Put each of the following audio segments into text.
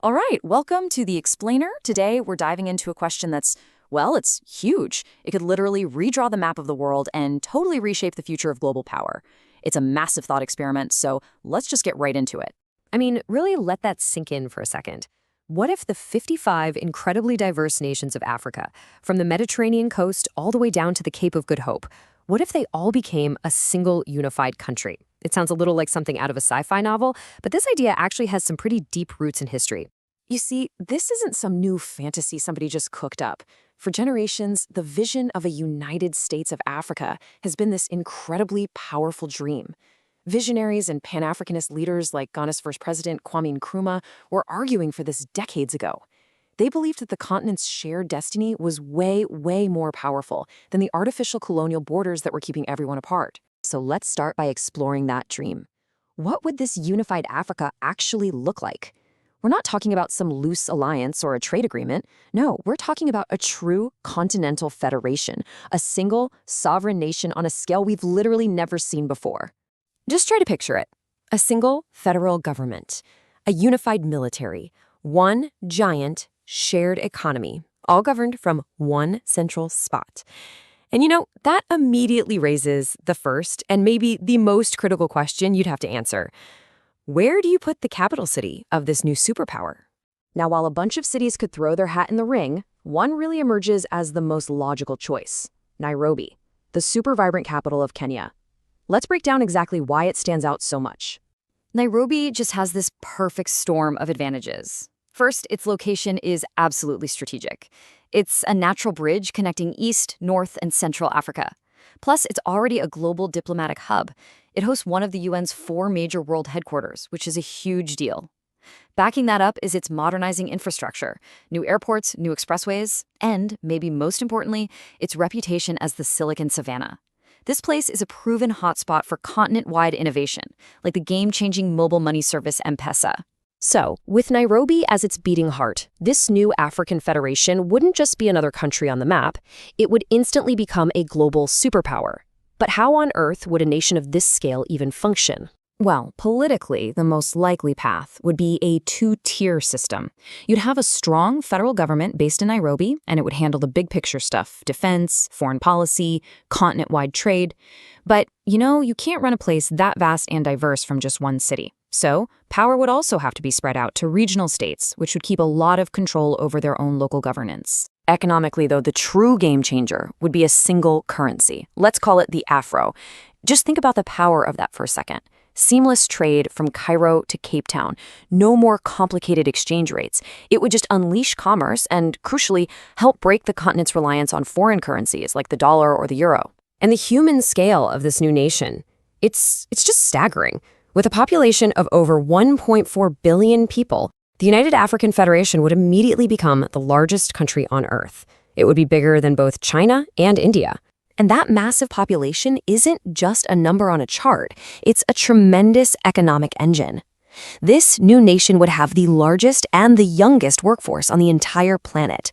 All right, welcome to The Explainer. Today, we're diving into a question that's, well, it's huge. It could literally redraw the map of the world and totally reshape the future of global power. It's a massive thought experiment, so let's just get right into it. Really let that sink in for a second. What if the 55 incredibly diverse nations of Africa, from the Mediterranean coast all the way down to the Cape of Good Hope, what if they all became a single unified country? It sounds a little like something out of a sci-fi novel, but this idea actually has some pretty deep roots in history. You see, this isn't some new fantasy somebody just cooked up. For generations, the vision of a United States of Africa has been this incredibly powerful dream. Visionaries and Pan-Africanist leaders like Ghana's first president, Kwame Nkrumah, were arguing for this decades ago. They believed that the continent's shared destiny was way, way more powerful than the artificial colonial borders that were keeping everyone apart. So let's start by exploring that dream. What would this unified Africa actually look like? We're not talking about some loose alliance or a trade agreement. No, we're talking about a true continental federation, a single, sovereign nation on a scale we've literally never seen before. Just try to picture it. A single federal government, a unified military, one giant shared economy, all governed from one central spot. And that immediately raises the first and maybe the most critical question you'd have to answer. Where do you put the capital city of this new superpower? Now, while a bunch of cities could throw their hat in the ring, one really emerges as the most logical choice: Nairobi, the super vibrant capital of Kenya. Let's break down exactly why it stands out so much. Nairobi just has this perfect storm of advantages. First, its location is absolutely strategic. It's a natural bridge connecting East, North, and Central Africa. Plus, it's already a global diplomatic hub. It hosts one of the UN's 4 major world headquarters, which is a huge deal. Backing that up is its modernizing infrastructure, new airports, new expressways, and, maybe most importantly, its reputation as the Silicon Savannah. This place is a proven hotspot for continent-wide innovation, like the game-changing mobile money service M-Pesa. So, with Nairobi as its beating heart, this new African federation wouldn't just be another country on the map, it would instantly become a global superpower. But how on earth would a nation of this scale even function? Well, politically, the most likely path would be a 2-tier system. You'd have a strong federal government based in Nairobi, and it would handle the big picture stuff: defense, foreign policy, continent-wide trade. But, you can't run a place that vast and diverse from just one city. So, power would also have to be spread out to regional states, which would keep a lot of control over their own local governance. Economically, though, the true game changer would be a single currency. Let's call it the Afro. Just think about the power of that for a second. Seamless trade from Cairo to Cape Town. No more complicated exchange rates. It would just unleash commerce and, crucially, help break the continent's reliance on foreign currencies like the dollar or the euro. And the human scale of this new nation, it's just staggering. With a population of over 1.4 billion people, the United African Federation would immediately become the largest country on Earth. It would be bigger than both China and India. And that massive population isn't just a number on a chart. It's a tremendous economic engine. This new nation would have the largest and the youngest workforce on the entire planet.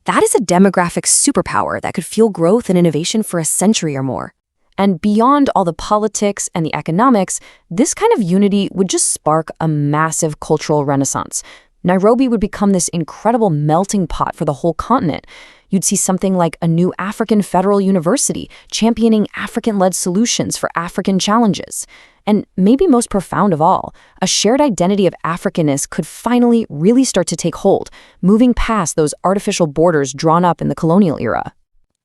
That is a demographic superpower that could fuel growth and innovation for a century or more. And beyond all the politics and the economics, this kind of unity would just spark a massive cultural renaissance. Nairobi would become this incredible melting pot for the whole continent. You'd see something like a new African federal university championing African-led solutions for African challenges. And maybe most profound of all, a shared identity of Africanness could finally really start to take hold, moving past those artificial borders drawn up in the colonial era.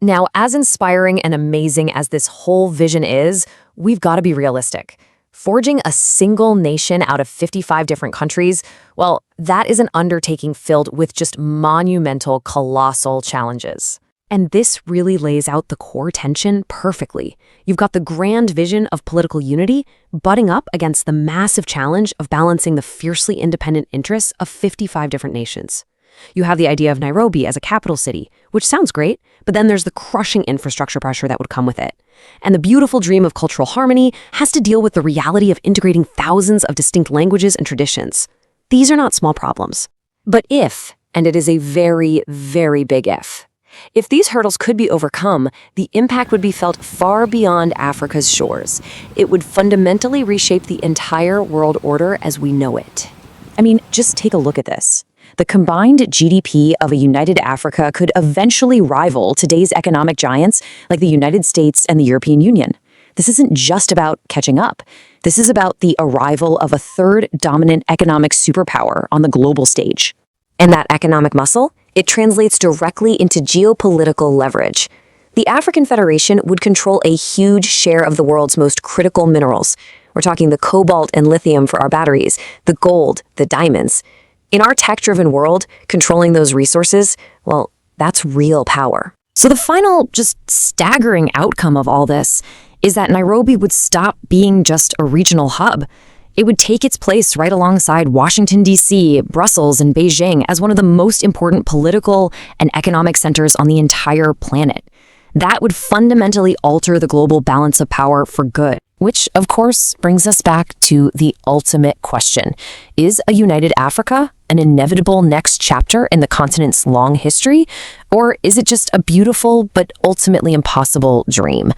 Now, as inspiring and amazing as this whole vision is, we've got to be realistic. Forging a single nation out of 55 different countries, well, that is an undertaking filled with just monumental, colossal challenges. And this really lays out the core tension perfectly. You've got the grand vision of political unity butting up against the massive challenge of balancing the fiercely independent interests of 55 different nations. You have the idea of Nairobi as a capital city, which sounds great, but then there's the crushing infrastructure pressure that would come with it. And the beautiful dream of cultural harmony has to deal with the reality of integrating thousands of distinct languages and traditions. These are not small problems. But if, and it is a very, very big if these hurdles could be overcome, the impact would be felt far beyond Africa's shores. It would fundamentally reshape the entire world order as we know it. Just take a look at this. The combined GDP of a united Africa could eventually rival today's economic giants like the United States and the European Union. This isn't just about catching up. This is about the arrival of a third dominant economic superpower on the global stage. And that economic muscle, it translates directly into geopolitical leverage. The African Federation would control a huge share of the world's most critical minerals. We're talking the cobalt and lithium for our batteries, the gold, the diamonds. In our tech-driven world, controlling those resources, well, that's real power. So the final, just staggering outcome of all this is that Nairobi would stop being just a regional hub. It would take its place right alongside Washington, D.C., Brussels, and Beijing as one of the most important political and economic centers on the entire planet. That would fundamentally alter the global balance of power for good, which, of course, brings us back to the ultimate question. Is a united Africa an inevitable next chapter in the continent's long history, or is it just a beautiful but ultimately impossible dream?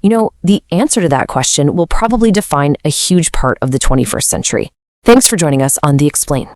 You know, the answer to that question will probably define a huge part of the 21st century. Thanks for joining us on The Explain.